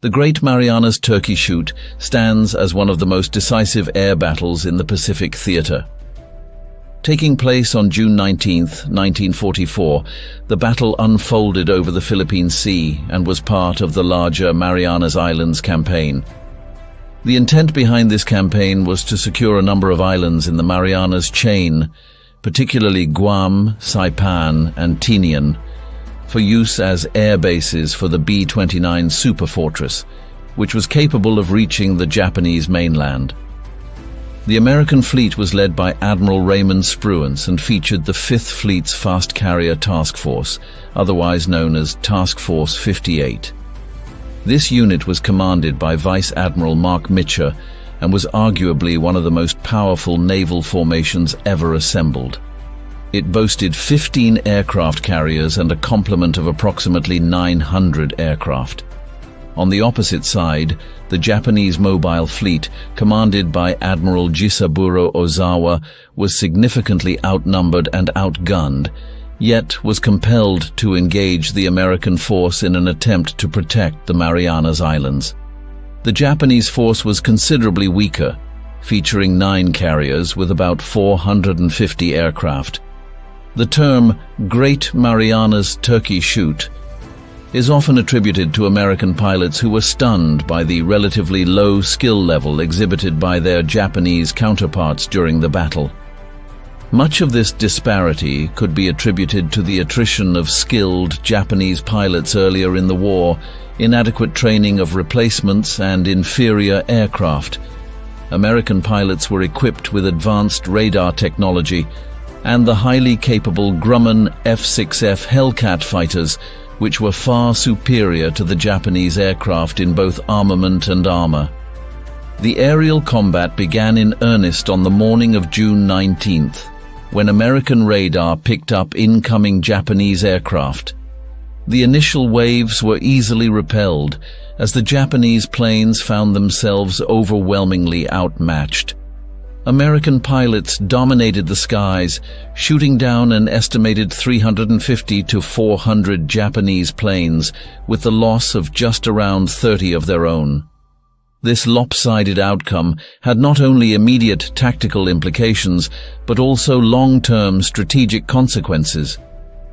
The Great Marianas Turkey Shoot stands as one of the most decisive air battles in the Pacific theater. Taking place on June 19, 1944, the battle unfolded over the Philippine Sea and was part of the larger Marianas Islands campaign. The intent behind this campaign was to secure a number of islands in the Marianas chain, particularly Guam, Saipan, and Tinian, for use as air bases for the B-29 superfortress, which was capable of reaching the Japanese mainland. The American fleet was led by Admiral Raymond Spruance and featured the 5th Fleet's Fast Carrier Task Force, otherwise known as Task Force 58. This unit was commanded by Vice Admiral Mark Mitcher and was arguably one of the most powerful naval formations ever assembled. It boasted 15 aircraft carriers and a complement of approximately 900 aircraft. On the opposite side, the Japanese mobile fleet, commanded by Admiral Jisaburo Ozawa, was significantly outnumbered and outgunned, yet was compelled to engage the American force in an attempt to protect the Marianas Islands. The Japanese force was considerably weaker, featuring 9 carriers with about 450 aircraft. The term Great Marianas Turkey Shoot is often attributed to American pilots who were stunned by the relatively low skill level exhibited by their Japanese counterparts during the battle. Much of this disparity could be attributed to the attrition of skilled Japanese pilots earlier in the war, inadequate training of replacements, and inferior aircraft. American pilots were equipped with advanced radar technology and the highly capable Grumman F-6F Hellcat fighters, which were far superior to the Japanese aircraft in both armament and armor. The aerial combat began in earnest on the morning of June 19th, when American radar picked up incoming Japanese aircraft. The initial waves were easily repelled, as the Japanese planes found themselves overwhelmingly outmatched. American pilots dominated the skies, shooting down an estimated 350 to 400 Japanese planes, with the loss of just around 30 of their own. This lopsided outcome had not only immediate tactical implications, but also long-term strategic consequences.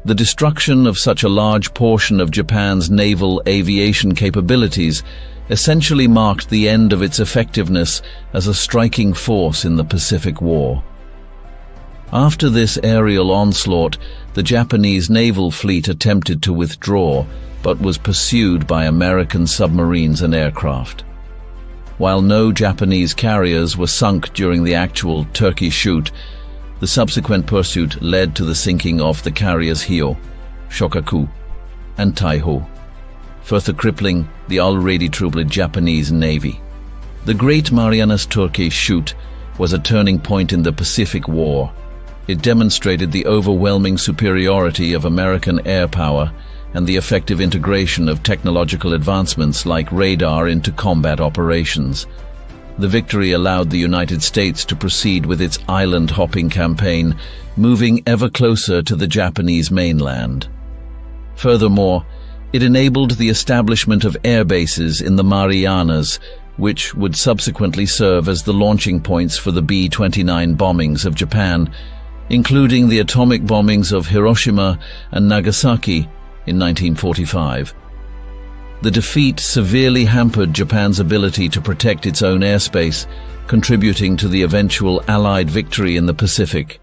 The destruction of such a large portion of Japan's naval aviation capabilities essentially marked the end of its effectiveness as a striking force in the Pacific War. After this aerial onslaught, the Japanese naval fleet attempted to withdraw, but was pursued by American submarines and aircraft. While no Japanese carriers were sunk during the actual Turkey Shoot, the subsequent pursuit led to the sinking of the carriers Hyo, Shokaku, and Taiho, further crippling the already troubled Japanese Navy. The Great Marianas Turkey Shoot was a turning point in the Pacific War. It demonstrated the overwhelming superiority of American air power and the effective integration of technological advancements like radar into combat operations. The victory allowed the United States to proceed with its island-hopping campaign, moving ever closer to the Japanese mainland. Furthermore, it enabled the establishment of airbases in the Marianas, which would subsequently serve as the launching points for the B-29 bombings of Japan, including the atomic bombings of Hiroshima and Nagasaki in 1945. The defeat severely hampered Japan's ability to protect its own airspace, contributing to the eventual Allied victory in the Pacific.